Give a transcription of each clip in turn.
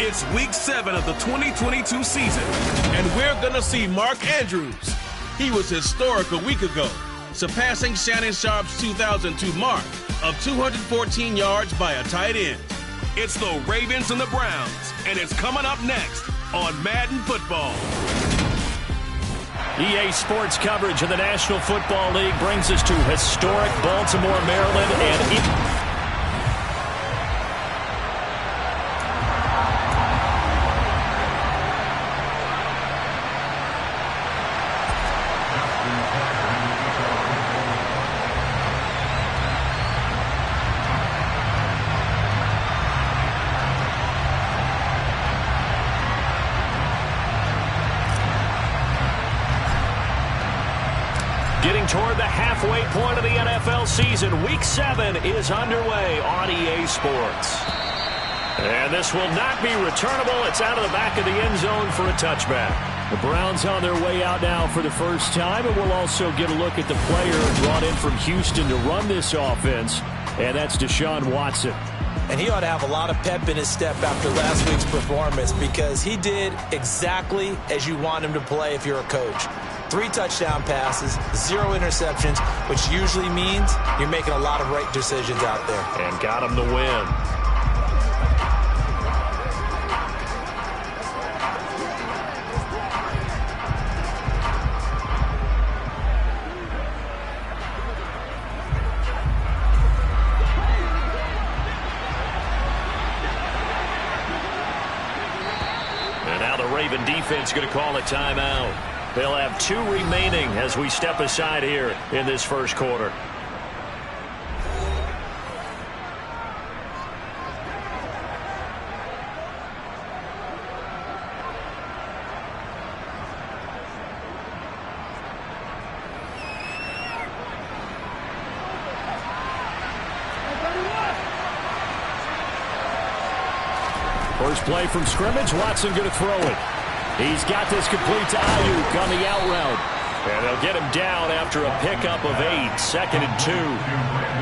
It's week 7 of the 2022 season, and we're going to see Mark Andrews. He was historic a week ago, surpassing Shannon Sharpe's 2002 mark of 214 yards by a tight end. It's the Ravens and the Browns, and it's coming up next on Madden Football. EA Sports coverage of the National Football League brings us to historic Baltimore, Maryland, and getting toward the halfway point of the NFL season. Week 7 is underway on EA Sports. And this will not be returnable. It's out of the back of the end zone for a touchback. The Browns on their way out now for the first time, and we'll also get a look at the player brought in from Houston to run this offense, and that's Deshaun Watson. And he ought to have a lot of pep in his step after last week's performance, because he did exactly as you want him to play if you're a coach. 3 touchdown passes, 0 interceptions, which usually means you're making a lot of right decisions out there. And got him the win. And now the Raven defense going to call a timeout. They'll have 2 remaining as we step aside here in this first quarter. First play from scrimmage, Watson going to throw it. He's got this complete to Ayuk on the out route. And they'll get him down after a pickup of 8, 2nd and 2.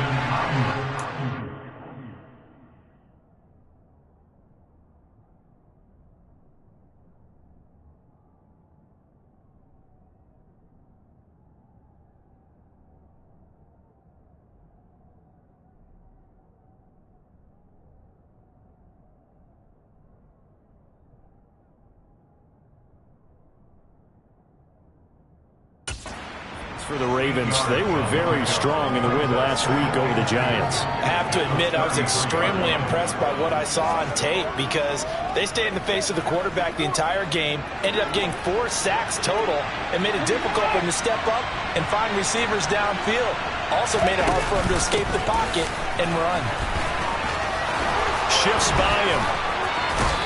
For the Ravens, they were very strong in the win last week over the Giants. I have to admit, I was extremely impressed by what I saw on tape, because they stayed in the face of the quarterback the entire game, ended up getting 4 sacks total, and made it difficult for him to step up and find receivers downfield. Also made it hard for him to escape the pocket and run. Shifts by him.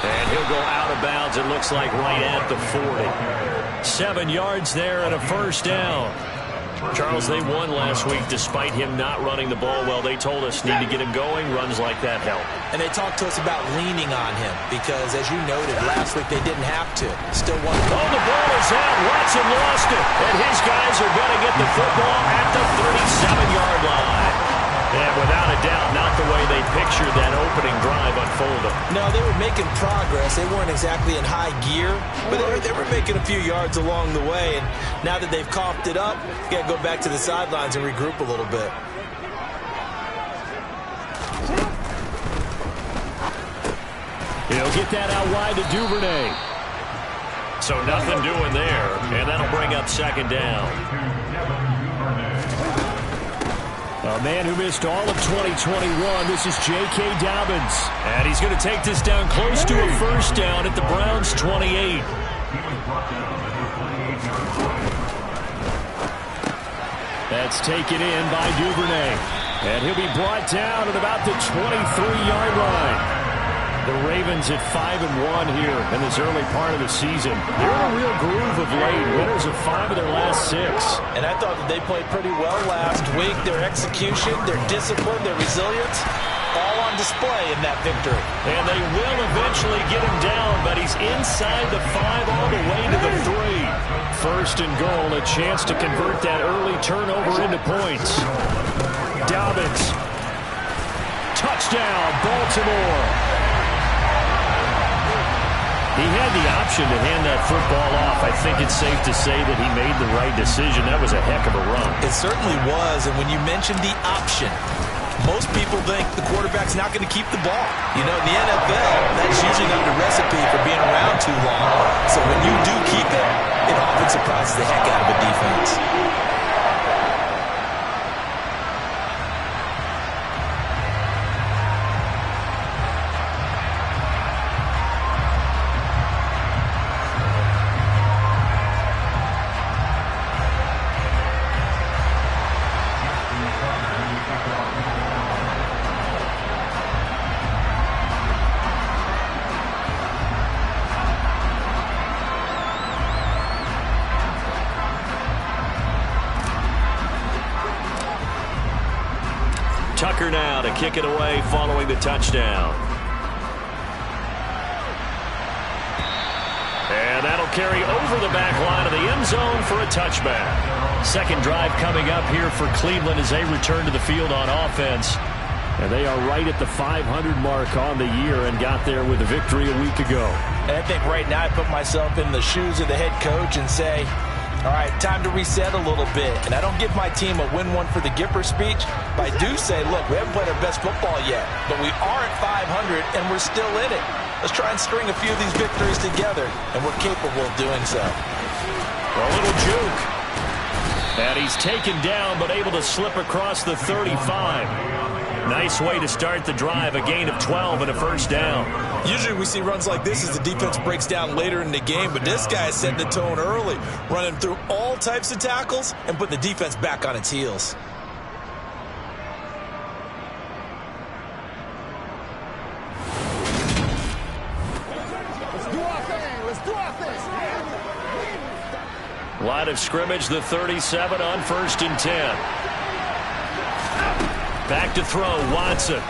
And he'll go out of bounds, it looks like right at the 40. 7 yards there and a first down. Charles, they won last week despite him not running the ball well. They told us need to get him going. Runs like that help. And they talked to us about leaning on him because, as you noted, last week they didn't have to. Still won. Oh, the ball is out. Watson lost it. And his guys are going to get the football at the 37-yard line. And without a doubt, not the way they pictured that opening drive unfolding. No, they were making progress. They weren't exactly in high gear, but they were making a few yards along the way. And now that they've coughed it up, you got to go back to the sidelines and regroup a little bit. He'll get that out wide to Duvernay. So nothing doing there, and that'll bring up 2nd down. A man who missed all of 2021, this is J.K. Dobbins. And he's going to take this down close to a first down at the Browns' 28. That's taken in by Duvernay. And he'll be brought down at about the 23-yard line. The Ravens at 5-1 here in this early part of the season. They're in a real groove of late. Winners of 5 of their last 6. And I thought that they played pretty well last week. Their execution, their discipline, their resilience, all on display in that victory. And they will eventually get him down, but he's inside the 5 all the way to the 3. First and goal, a chance to convert that early turnover into points. Dobbins. Touchdown, Baltimore. He had the option to hand that football off. I think it's safe to say that he made the right decision. That was a heck of a run. It certainly was, and when you mentioned the option, most people think the quarterback's not going to keep the ball. You know, in the NFL, that's usually not the recipe for being around too long. So when you do keep it, it often surprises the heck out of a defense. Tucker now to kick it away following the touchdown. And that'll carry over the back line of the end zone for a touchback. Second drive coming up here for Cleveland as they return to the field on offense. And they are right at the 500 mark on the year and got there with a victory a week ago. And I think right now I put myself in the shoes of the head coach and say, all right, time to reset a little bit. And I don't give my team a win one for the Gipper speech, but I do say, look, we haven't played our best football yet, but we are at 500 and we're still in it. Let's try and string a few of these victories together, and we're capable of doing so. A little juke. And he's taken down, but able to slip across the 35. Nice way to start the drive, a gain of 12 and a first down. Usually we see runs like this as the defense breaks down later in the game, but this guy is setting the tone early, running through all types of tackles and putting the defense back on its heels. Let's do our thing. Let's do our thing. Line of scrimmage, the 37 on 1st and 10. Back to throw, Watson.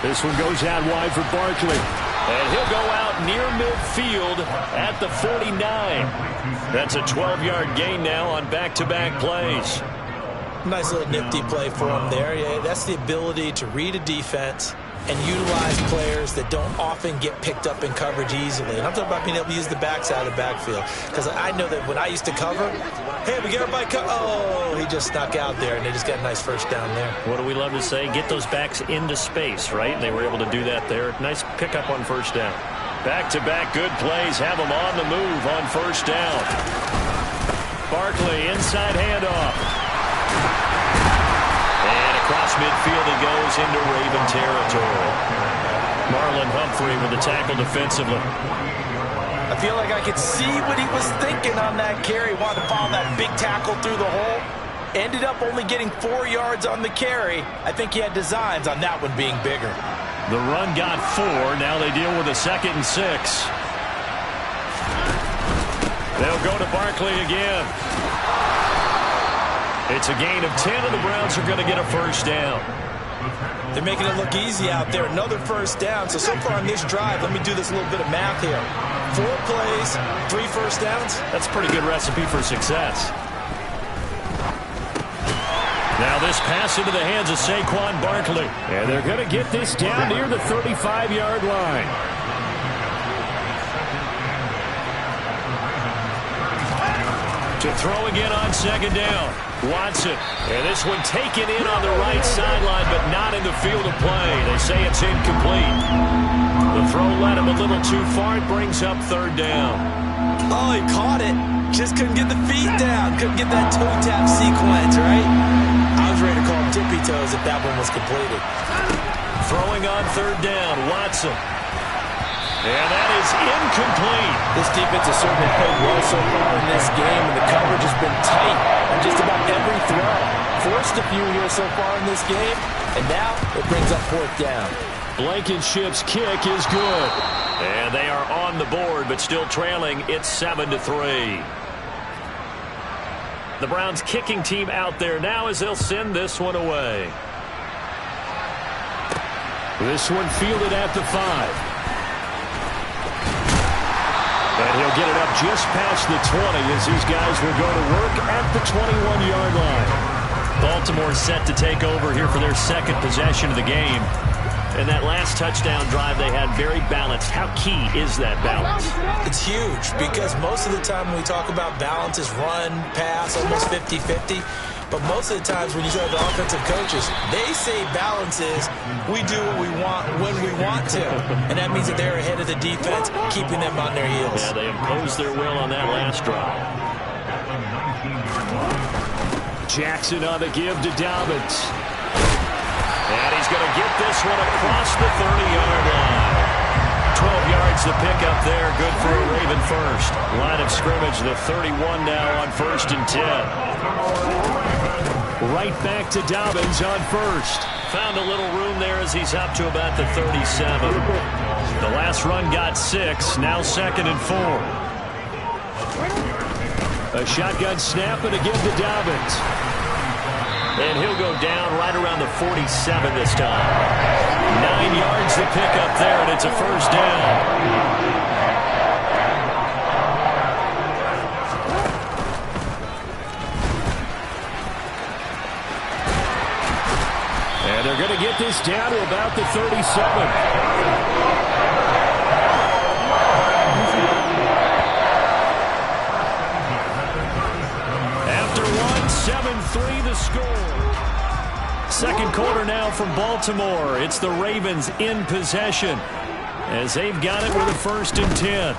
This one goes out wide for Barkley. And he'll go out near midfield at the 49. That's a 12-yard gain now on back-to-back plays. Nice little nifty play for him there. Yeah, that's the ability to read a defense and utilize players that don't often get picked up in coverage easily. And I'm talking about being able to use the backside of the backfield. Because I know that when I used to cover, hey, we get everybody oh, he just snuck out there, and they just got a nice first down there. What do we love to say? Get those backs into space, right? And they were able to do that there. Nice pickup on first down. Back-to-back good plays. Have them on the move on first down. Barkley, inside handoff. And across midfield he goes into Raven territory. Marlon Humphrey with the tackle defensively. I feel like I could see what he was thinking on that carry. Wanted to follow that big tackle through the hole. Ended up only getting 4 yards on the carry. I think he had designs on that one being bigger. The run got 4. Now they deal with a 2nd and 6. They'll go to Barkley again. It's a gain of 10, and the Browns are going to get a first down. They're making it look easy out there. Another first down. So far on this drive, let me do this little bit of math here. 4 plays, 3 first downs. That's a pretty good recipe for success. Now this pass into the hands of Saquon Barkley. And they're going to get this down near the 35-yard line. To throw again on 2nd down. Watson. And this one taken in on the right sideline, but not in the field of play. They say it's incomplete. The throw led him a little too far. It brings up 3rd down. Oh, he caught it. Just couldn't get the feet down. Couldn't get that toe tap sequence, right? I was ready to call him tippy toes if that one was completed. Throwing on 3rd down. Watson. And that is incomplete. This defense has certainly played well so far in this game, and the coverage has been tight on just about every throw. Forced a few here so far in this game, and now it brings up 4th down. Blankenship's kick is good. And they are on the board, but still trailing. It's 7-3. The Browns kicking team out there now as they'll send this one away. This one fielded at the 5. And he'll get it up just past the 20 as these guys will go to work at the 21-yard line. Baltimore set to take over here for their 2nd possession of the game. And that last touchdown drive they had very balanced. How key is that balance? It's huge because most of the time when we talk about balance is run, pass, almost 50-50. But most of the times when you talk to offensive coaches, they say balance is we do what we want when we want to. And that means that they're ahead of the defense, keeping them on their heels. Yeah, they imposed their will on that last drive. Jackson on the give to Dobbins. And he's going to get this one across the 30-yard line. 12 yards to pick up there. Good for a Raven first. Line of scrimmage, the 31 now on 1st and 10. Right back to Dobbins on first. Found a little room there as he's up to about the 37. The last run got 6. Now 2nd and 4. A shotgun snap and a give to Dobbins. And he'll go down right around the 47 this time. 9 yards to pick up there, and it's a first down. And they're going to get this down to about the 37. After 7-3 the score. Second quarter now from Baltimore. It's the Ravens in possession as they've got it with a 1st and 10.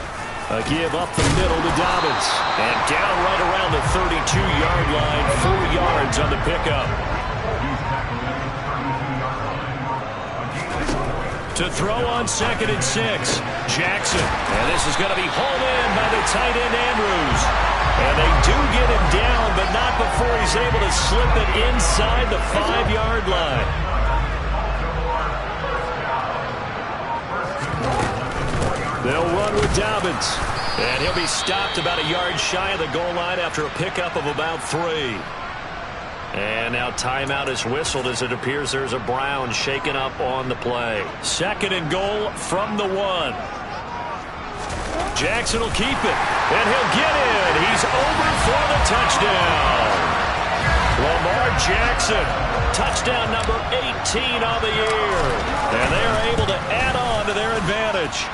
A give up the middle to Dobbins. And down right around the 32-yard line. 4 yards on the pickup. To throw on 2nd and 6. Jackson. And this is going to be hauled in by the tight end Andrews. And they do get him down, but not before he's able to slip it inside the 5-yard line. They'll run with Dobbins. And he'll be stopped about a yard shy of the goal line after a pickup of about 3. And now timeout is whistled as it appears there's a Brown shaken up on the play. 2nd and goal from the 1. Jackson will keep it, and he'll get in. He's over for the touchdown. Lamar Jackson, touchdown number 18 on the year. And they're able to add on to their advantage.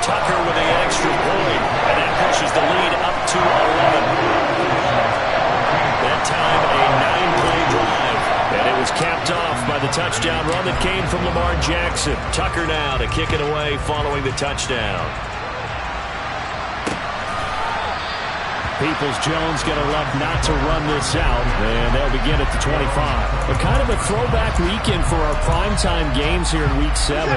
Tucker with the extra point, and that pushes the lead up to 11. That time, a 9-play drive. And it was capped off by the touchdown run that came from Lamar Jackson. Tucker now to kick it away following the touchdown. Peoples-Jones going to love not to run this out, and they'll begin at the 25. But kind of a throwback weekend for our primetime games here in Week 7.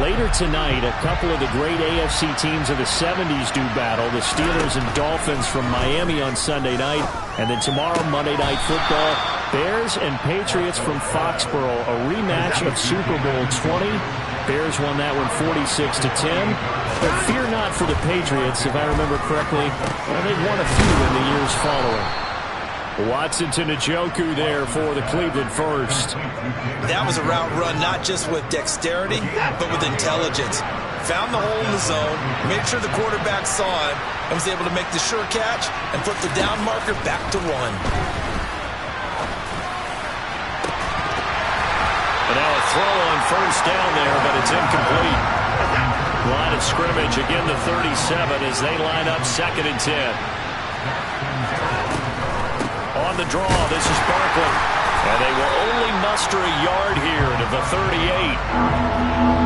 Later tonight, a couple of the great AFC teams of the 70s do battle. The Steelers and Dolphins from Miami on Sunday night. And then tomorrow, Monday Night Football, Bears and Patriots from Foxborough. A rematch of Super Bowl 20. Bears won that one 46-10. But fear not for the Patriots, if I remember correctly. Well, they've won a few in the years following. Watson to Njoku there for the Cleveland first. That was a route run not just with dexterity, but with intelligence. Found the hole in the zone, made sure the quarterback saw it, and was able to make the sure catch and flip the down marker back to 1. And now a throw on first down there, but it's incomplete. Line of scrimmage, again the 37 as they line up 2nd and 10. On the draw, this is Barkley. And they will only muster a yard here to the 38.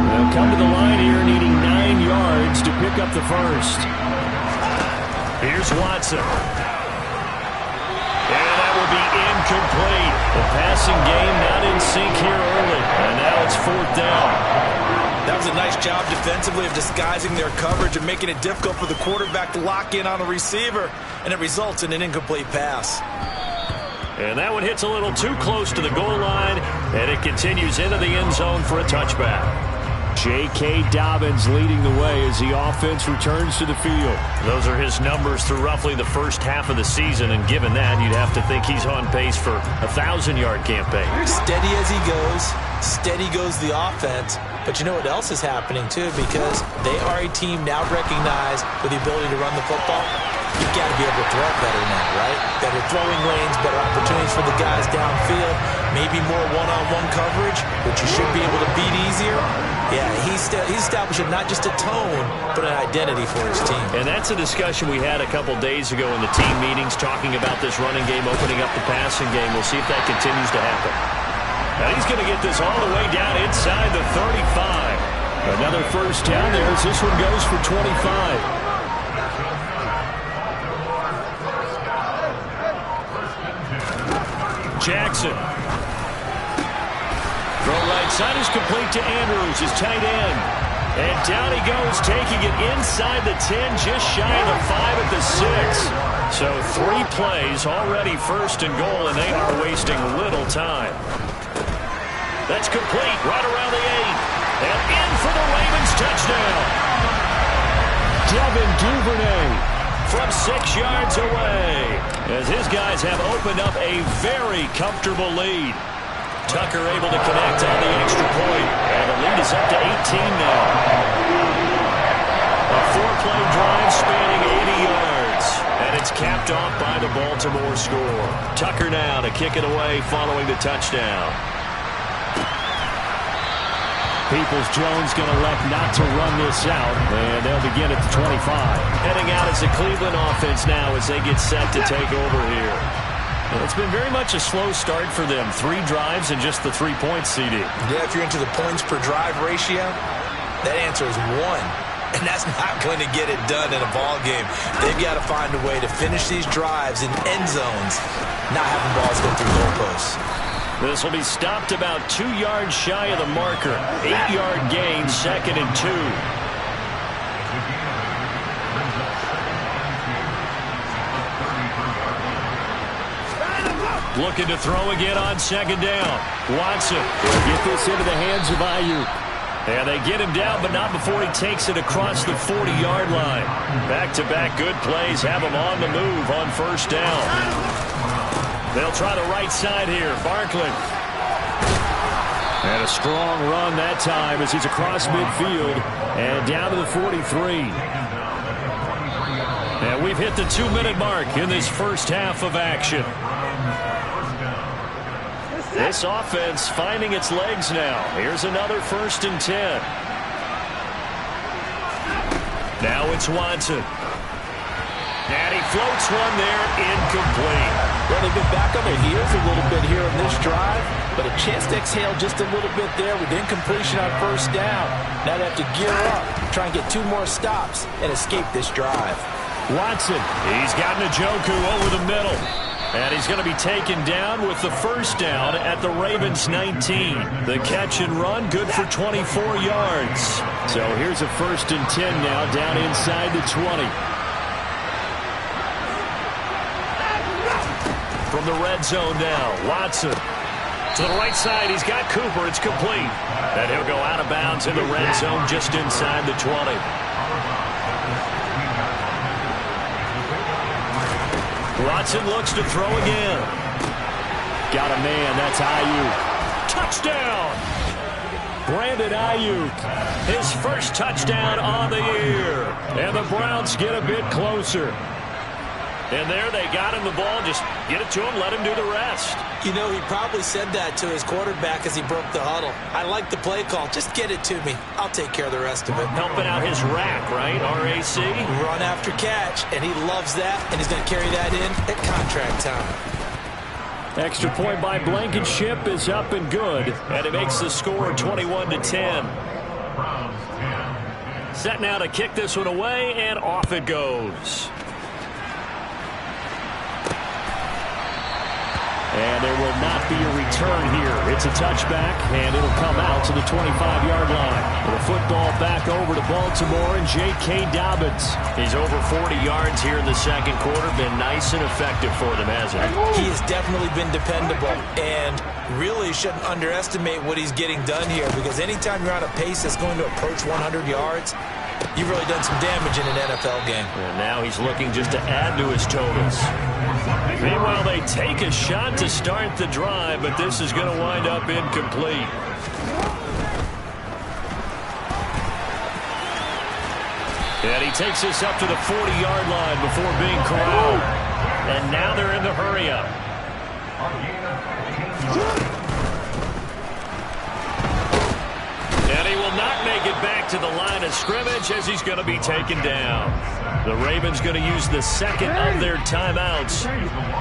They'll come to the line here needing 9 yards to pick up the first. Here's Watson. And that will be incomplete. The passing game not in sync here early. And now it's 4th down. That was a nice job defensively of disguising their coverage and making it difficult for the quarterback to lock in on a receiver. And it results in an incomplete pass. And that one hits a little too close to the goal line, and it continues into the end zone for a touchback. J.K. Dobbins leading the way as the offense returns to the field. Those are his numbers through roughly the first half of the season, and given that, you'd have to think he's on pace for a 1,000-yard campaign. Steady as he goes, steady goes the offense. But you know what else is happening, too, because they are a team now recognized with the ability to run the football. You you got to be able to throw it better now, right? Better throwing lanes, better opportunities for the guys downfield, maybe more one-on-one coverage, which you should be able to beat easier. Yeah, he's establishing not just a tone, but an identity for his team. And that's a discussion we had a couple days ago in the team meetings, talking about this running game, opening up the passing game. We'll see if that continues to happen. Now he's going to get this all the way down inside the 35. Another first down there as this one goes for 25. Jackson. Throw right side is complete to Andrews, his tight end. And down he goes, taking it inside the 10, just shy of the 5 at the 6. So 3 plays already first and goal, and they are wasting little time. That's complete right around the 8. And in for the Ravens touchdown. Devin Duvernay from 6 yards away, as his guys have opened up a very comfortable lead. Tucker able to connect on the extra point, and the lead is up to 18 now. A 4-play drive spanning 80 yards, and it's capped off by the Baltimore score. Tucker now to kick it away following the touchdown. Peoples-Jones going to elect not to run this out, and they'll begin at the 25. Heading out is the Cleveland offense now as they get set to take over here. And it's been very much a slow start for them. 3 drives and just the 3 points, CD. Yeah, if you're into the points per drive ratio, that answer is 1. And that's not going to get it done in a ball game. They've got to find a way to finish these drives in end zones, not having balls go through goalposts. This will be stopped about 2 yards shy of the marker. 8-yard gain, 2nd and 2. Looking to throw again on 2nd down. Watson will get this into the hands of Ayuk. And they get him down, but not before he takes it across the 40-yard line. Back-to-back good plays have him on the move on 1st down. They'll try the right side here. Barkley. And a strong run that time as he's across midfield and down to the 43. And we've hit the 2-minute mark in this first half of action. This offense finding its legs now. Here's another 1st and 10. Now it's Watson. And he floats one there, incomplete. Well, they've been back on their heels a little bit here on this drive, but a chance to exhale just a little bit there with incompletion on 1st down. Now they have to gear up, try and get 2 more stops, and escape this drive. Watson, he's got Njoku over the middle. And he's going to be taken down with the 1st down at the Ravens 19. The catch and run, good for 24 yards. So here's a 1st and 10 now, down inside the 20. From the red zone now, Watson. To the right side, he's got Cooper. It's complete. And he'll go out of bounds in the red zone just inside the 20. Watson looks to throw again. Got a man, that's Ayuk. Touchdown! Brandon Ayuk, his first touchdown on the year. And the Browns get a bit closer. And there they got him the ball. Just get it to him, let him do the rest. You know, he probably said that to his quarterback as he broke the huddle. I like the play call. Just get it to me. I'll take care of the rest of it. Helping out his rack, right? RAC. Run after catch, and he loves that, and he's going to carry that in at contract time. Extra point by Blankenship is up and good, and it makes the score 21-10. Set now to kick this one away, and off it goes. And there will not be a return here. It's a touchback, and it'll come out to the 25-yard line. With a football back over to Baltimore and J.K. Dobbins. He's over 40 yards here in the second quarter. Been nice and effective for them, hasn't he? He has definitely been dependable, and really shouldn't underestimate what he's getting done here, because anytime you're on a pace that's going to approach 100 yards, you've really done some damage in an NFL game. And now he's looking just to add to his totals. Meanwhile, they take a shot to start the drive, but this is going to wind up incomplete. And he takes this up to the 40-yard line before being corralled. And now they're in the hurry-up. And he will not make it back to the line of scrimmage as he's going to be taken down. The Ravens going to use the second of their timeouts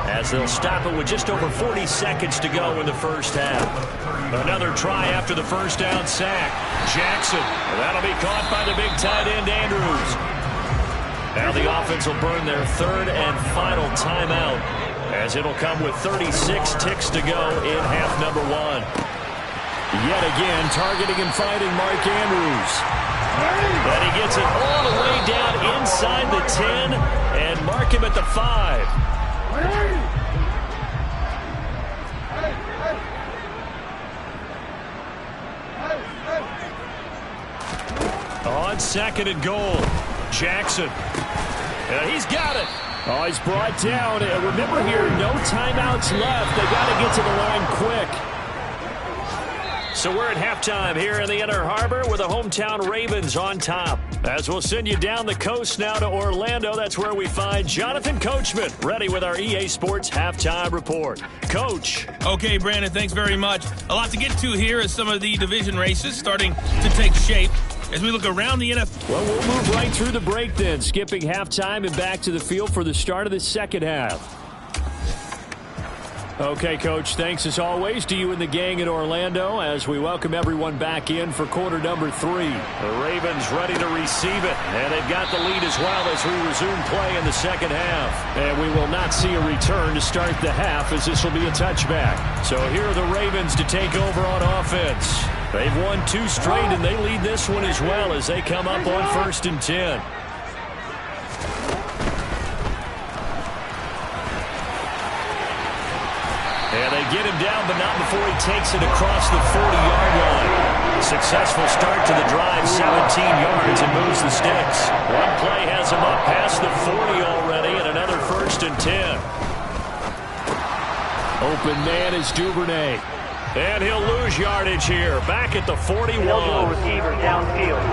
as they'll stop it with just over 40 seconds to go in the first half. Another try after the first down sack. Jackson. That'll be caught by the big tight end, Andrews. Now the offense will burn their third and final timeout as it'll come with 36 ticks to go in half number one. Yet again, targeting and fighting Mark Andrews. And he gets it all the way down inside the 10 and mark him at the 5. On second and goal, Jackson. He's got it. Oh, he's brought down. Remember here, no timeouts left. They got to get to the line quick. So we're at halftime here in the Inner Harbor with the hometown Ravens on top. As we'll send you down the coast now to Orlando, that's where we find Jonathan Coachman, ready with our EA Sports Halftime Report. Coach. Okay, Brandon, thanks very much. A lot to get to here as some of the division races starting to take shape. As we look around the NFL. Well, we'll move right through the break then, skipping halftime and back to the field for the start of the second half. Okay, Coach, thanks as always to you and the gang in Orlando as we welcome everyone back in for quarter number 3. The Ravens ready to receive it, and they've got the lead as well as we resume play in the second half. And we will not see a return to start the half as this will be a touchback. So here are the Ravens to take over on offense. They've won 2 straight, and they lead this one as well as they come up on 1st and 10. And they get him down, but not before he takes it across the 40-yard line. Successful start to the drive, 17 yards, and moves the sticks. One play has him up past the 40 already, and another 1st and 10. Open man is Duvernay. And he'll lose yardage here, back at the 41. Receiver downfield.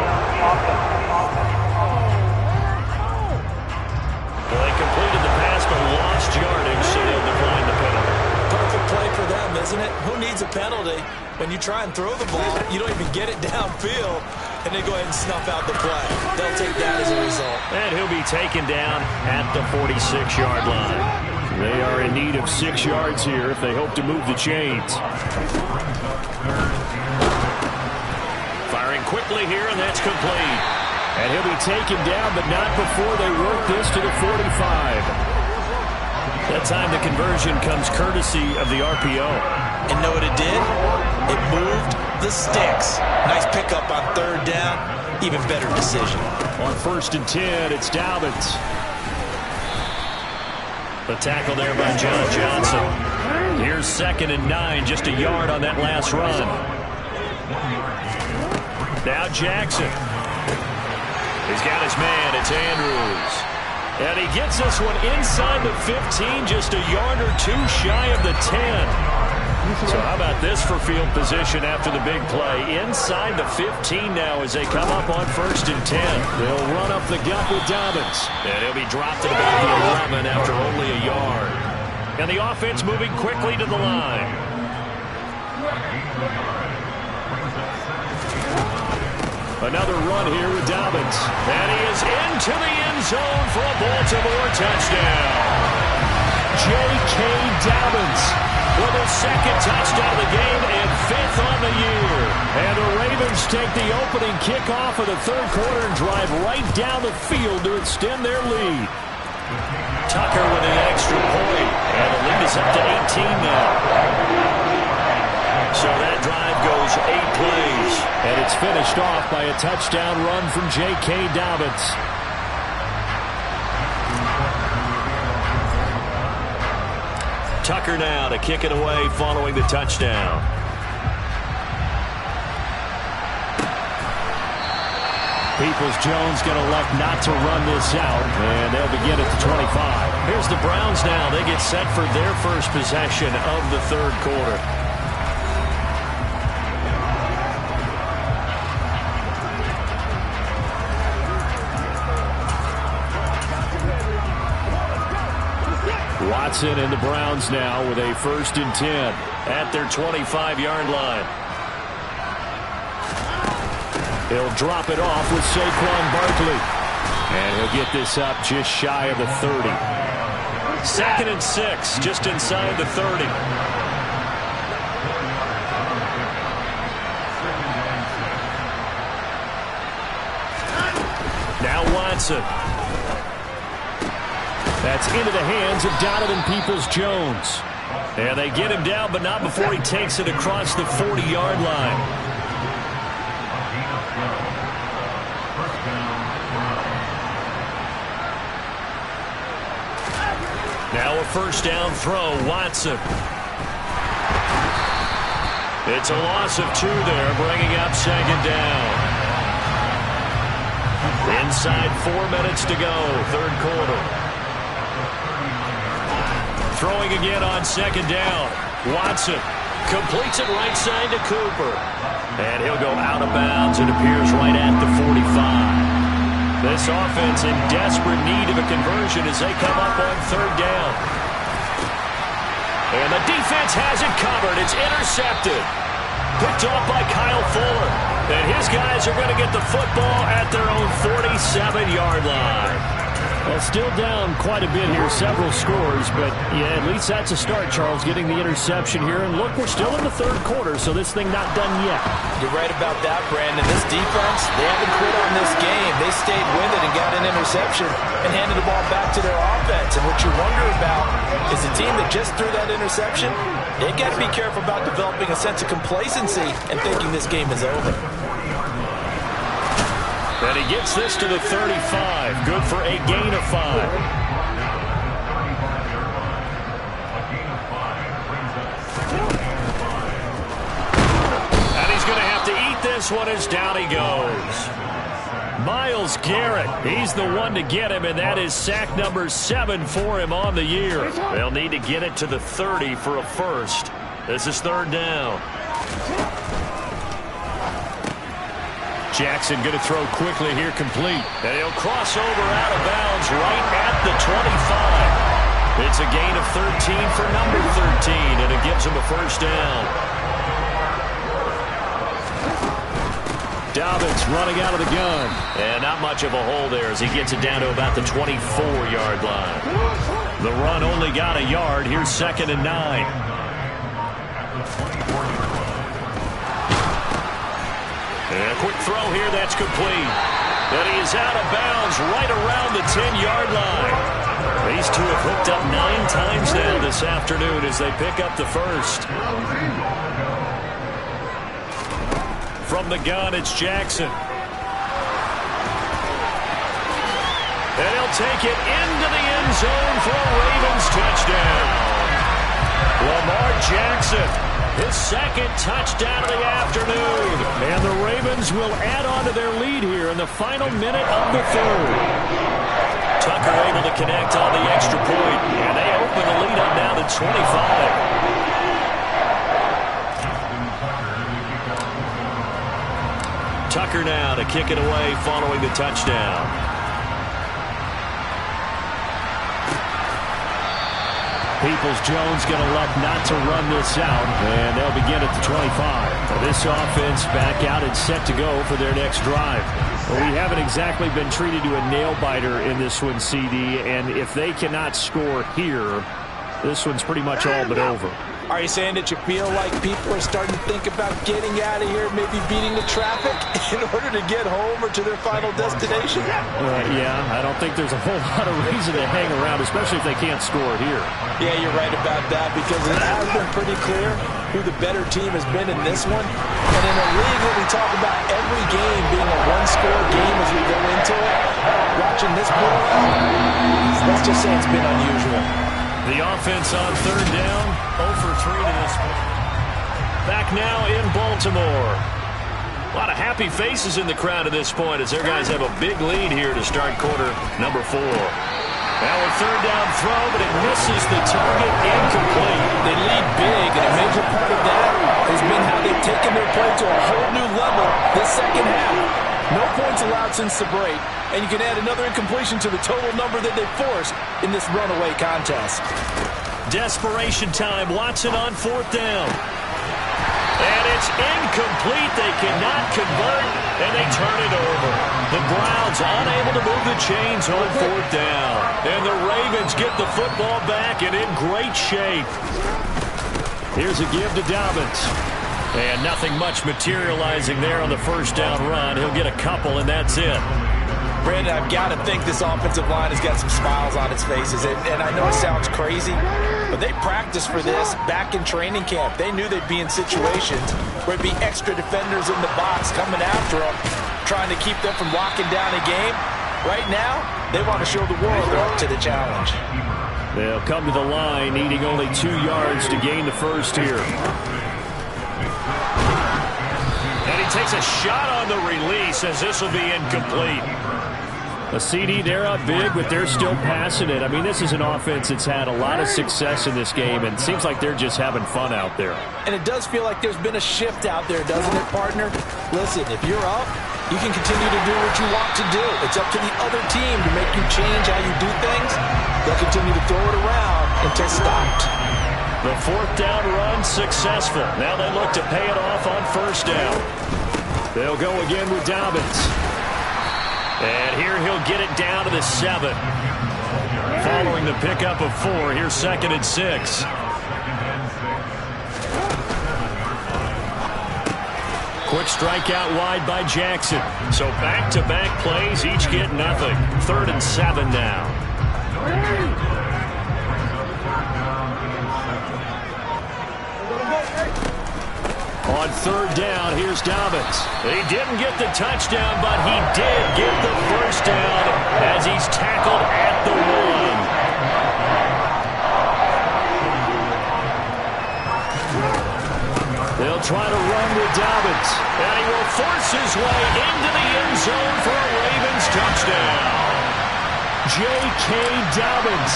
Well, they completed the pass, but lost yardage, so they'll decline the penalty. Perfect play for them, isn't it? Who needs a penalty? When you try and throw the ball, you don't even get it downfield, and they go ahead and snuff out the play. They'll take that as a result. And he'll be taken down at the 46-yard line. They are in need of 6 yards here if they hope to move the chains. Firing quickly here, and that's complete. And he'll be taken down, but not before they work this to the 45. That time the conversion comes courtesy of the RPO. And know what it did? It moved the sticks. Nice pickup on 3rd down. Even better decision. On 1st and 10, it's Dobbins. The tackle there by John Johnson. Here's 2nd and 9, just a yard on that last run. Now Jackson. He's got his man. It's Andrews. And he gets this one inside the 15, just a yard or 2 shy of the 10. So how about this for field position after the big play? Inside the 15 now as they come up on 1st and 10. They'll run up the gut with Dobbins. And he'll be dropped at about the 11 after only a yard. And the offense moving quickly to the line. Another run here with Dobbins. And he is into the end zone for a Baltimore touchdown. J.K. Dobbins with his 2nd touchdown of the game and 5th on the year. And the Ravens take the opening kickoff of the 3rd quarter and drive right down the field to extend their lead. Tucker with an extra point. And the lead is up to 18 now. So that drive goes 8 plays. And it's finished off by a touchdown run from J.K. Dobbins. Tucker now to kick it away following the touchdown. Peoples-Jones going to elect not to run this out, and they'll begin at the 25. Here's the Browns now. They get set for their first possession of the 3rd quarter. Watson and the Browns now with a 1st and 10 at their 25-yard line. He'll drop it off with Saquon Barkley. And he'll get this up just shy of the 30. 2nd and 6, just inside the 30. Now Watson. That's into the hands of Donovan Peoples-Jones. And they get him down, but not before he takes it across the 40-yard line. Now a 1st down throw, Watson. It's a loss of 2 there, bringing up 2nd down. Inside 4 minutes to go, 3rd quarter. Throwing again on 2nd down. Watson completes it right side to Cooper. And he'll go out of bounds. It appears right at the 45. This offense in desperate need of a conversion as they come up on 3rd down. And the defense has it covered. It's intercepted. Picked off by Kyle Fuller. And his guys are going to get the football at their own 47-yard line. Well, still down quite a bit here, several scores, but yeah, at least that's a start, Charles, getting the interception here. And look, we're still in the 3rd quarter, so this thing not done yet. You're right about that, Brandon. This defense, they haven't quit on this game. They stayed with it and got an interception and handed the ball back to their offense. And what you wonder about is the team that just threw that interception, they got to be careful about developing a sense of complacency and thinking this game is over. And he gets this to the 35. Good for a gain of 5. And he's going to have to eat this one as down he goes. Myles Garrett, he's the one to get him, and that is sack number 7 for him on the year. They'll need to get it to the 30 for a 1st. This is 3rd down. Jackson going to throw quickly here, complete. And he'll cross over out of bounds right at the 25. It's a gain of 13 for number 13, and it gives him a 1st down. Dobbins running out of the gun. And not much of a hole there as he gets it down to about the 24-yard line. The run only got a yard. Here's 2nd and 9. And a quick throw here, that's complete. And he is out of bounds right around the 10-yard line. These two have hooked up 9 times now this afternoon as they pick up the 1st. From the gun, it's Jackson. And he'll take it into the end zone for a Ravens touchdown. Lamar Jackson. His 2nd touchdown of the afternoon. And the Ravens will add on to their lead here in the final minute of the 3rd. Tucker able to connect on the extra point. And they open the lead up now to 25. Tucker now to kick it away following the touchdown. Peoples-Jones going to elect not to run this out, and they'll begin at the 25. This offense back out and set to go for their next drive. Well, we haven't exactly been treated to a nail-biter in this one, CD, and if they cannot score here, this one's pretty much all but over. Are you saying that you feel like people are starting to think about getting out of here, maybe beating the traffic in order to get home or to their final destination? Yeah, I don't think there's a whole lot of reason to hang around, especially if they can't score here. Yeah, you're right about that because it has been pretty clear who the better team has been in this one. And in a league where we talk about every game being a one-score game as we go into it, watching this blowout, let's just say it's been unusual. The offense on 3rd down, 0 for 3 to this point. Back now in Baltimore. A lot of happy faces in the crowd at this point as their guys have a big lead here to start quarter number 4. Now a 3rd down throw, but it misses the target, incomplete. They lead big, and a major part of that has been how they've taken their play to a whole new level this second half. No points allowed since the break, and you can add another incompletion to the total number that they forced in this runaway contest. Desperation time. Watson on 4th down. And it's incomplete. They cannot convert, and they turn it over. The Browns unable to move the chains on 4th down. And the Ravens get the football back and in great shape. Here's a give to Dobbins. And nothing much materializing there on the first down run. He'll get a couple, and that's it. Brandon, I've got to think this offensive line has got some smiles on its faces. And I know it sounds crazy, but they practiced for this back in training camp. They knew they'd be in situations where there'd be extra defenders in the box coming after them, trying to keep them from locking down a game. Right now, they want to show the world they're up to the challenge. They'll come to the line, needing only 2 yards to gain the first here. And he takes a shot on the release as this will be incomplete. A CD, they're up big, but they're still passing it. I mean, this is an offense that's had a lot of success in this game, and it seems like they're just having fun out there. And it does feel like there's been a shift out there, doesn't it, partner? Listen, if you're up, you can continue to do what you want to do. It's up to the other team to make you change how you do things. They'll continue to throw it around until stopped. The 4th down run successful. Now they look to pay it off on 1st down. They'll go again with Dobbins. And here he'll get it down to the 7. Following the pickup of 4, here's 2nd and 6. Quick strikeout wide by Jackson. So back-to-back plays, each get nothing. 3rd and 7 now. On 3rd down, here's Dobbins. He didn't get the touchdown, but he did get the first down as he's tackled at the 1. They'll try to run with Dobbins, and he will force his way into the end zone for a Ravens touchdown. J.K. Dobbins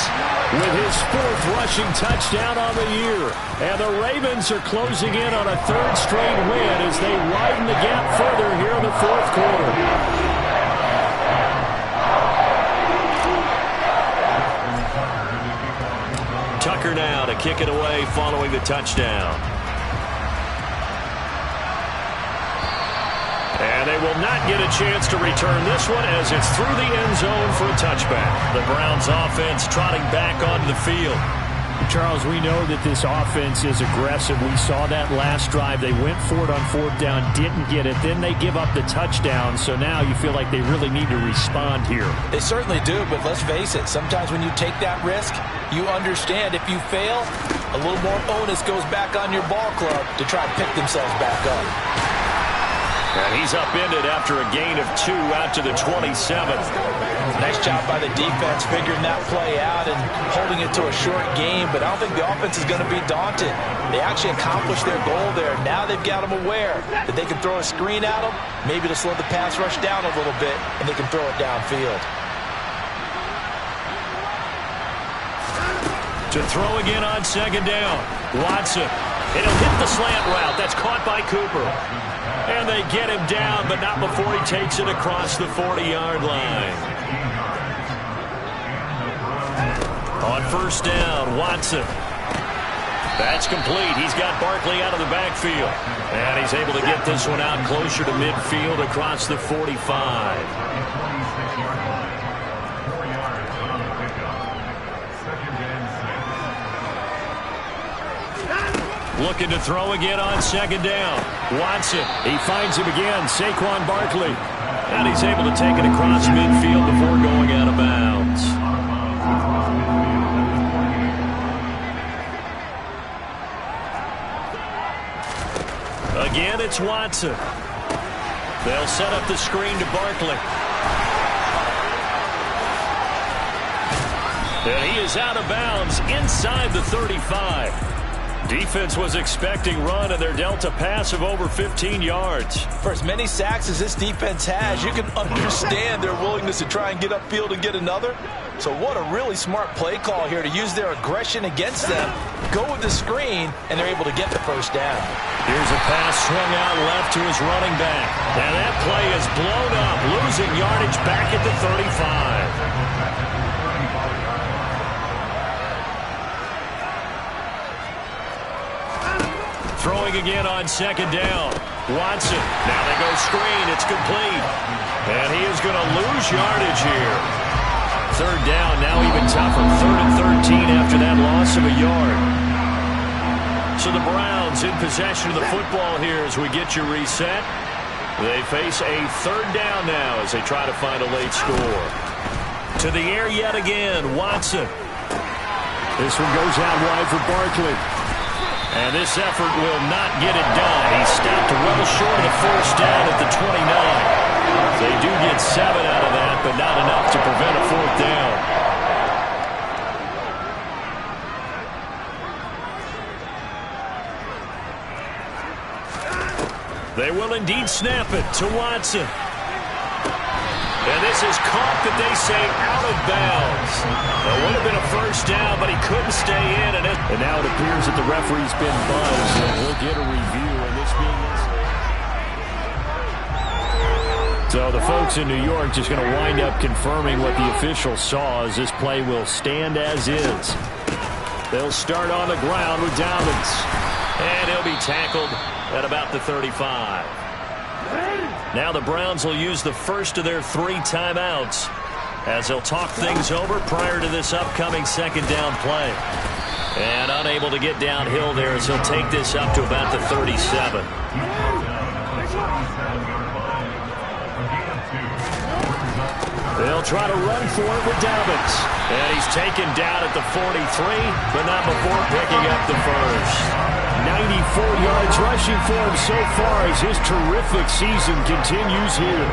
with his 4th rushing touchdown on the year. And the Ravens are closing in on a 3rd straight win as they widen the gap further here in the 4th quarter. Tucker now to kick it away following the touchdown. And they will not get a chance to return this one as it's through the end zone for a touchback. The Browns offense trotting back onto the field. Charles, we know that this offense is aggressive. We saw that last drive. They went for it on 4th down, didn't get it. Then they give up the touchdown. So now you feel like they really need to respond here. They certainly do, but let's face it. Sometimes when you take that risk, you understand if you fail, a little more onus goes back on your ball club to try to pick themselves back up. And he's upended after a gain of 2 out to the 27. Nice job by the defense figuring that play out and holding it to a short game, but I don't think the offense is going to be daunted. They actually accomplished their goal there. Now they've got them aware that they can throw a screen at them, maybe to slow the pass rush down a little bit, and they can throw it downfield. To throw again on 2nd down. Watson. It'll hit the slant route. That's caught by Cooper. And they get him down, but not before he takes it across the 40-yard line. On 1st down, Watson. That's complete. He's got Barkley out of the backfield. And he's able to get this one out closer to midfield across the 45. Looking to throw again on 2nd down. Watson, he finds him again, Saquon Barkley. And he's able to take it across midfield before going out of bounds. Again, it's Watson. They'll set up the screen to Barkley. And he is out of bounds inside the 35. Defense was expecting run, and they're dealt a pass of over 15 yards. For as many sacks as this defense has, you can understand their willingness to try and get upfield and get another. So what a really smart play call here to use their aggression against them go with the screen, and they're able to get the first down. Here's a pass swung out left to his running back. And that play is blown up, losing yardage back at the 35. Throwing again on second down. Watson. Now they go screen. It's complete. And he is going to lose yardage here. Third down, now even tougher. 3rd and 13 after that loss of a yard. So the Browns in possession of the football here as we get you reset. They face a 3rd down now as they try to find a late score. To the air yet again, Watson. This one goes out wide for Barkley. And this effort will not get it done. He stopped well short of the first down at the 29. They do get 7 out of that, but not enough to prevent a 4th down. They will indeed snap it to Watson. And this is caught that they say out of bounds. It would have been a first down, but he couldn't stay in. And now it appears that the referee's been buzzed, and we'll get a review. And this being so the folks in New York just going to wind up confirming what the official saw as this play will stand as is. They'll start on the ground with Dobbins. And he'll be tackled at about the 35. Now the Browns will use the first of their 3 timeouts as they'll talk things over prior to this upcoming 2nd down play. And unable to get downhill there as he'll take this up to about the 37. They'll try to run for it with Dobbins. And he's taken down at the 43, but not before picking up the first. 94 yards rushing for him so far as his terrific season continues here.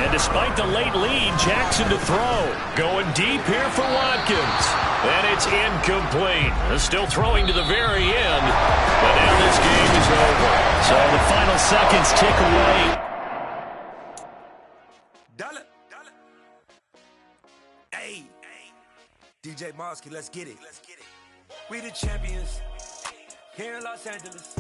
And despite the late lead, Jackson to throw. Going deep here for Watkins. And it's incomplete. Still throwing to the very end. But now this game is over. So the final seconds tick away. Hey, DJ Mosky, let's get it. We the champions here in Los Angeles.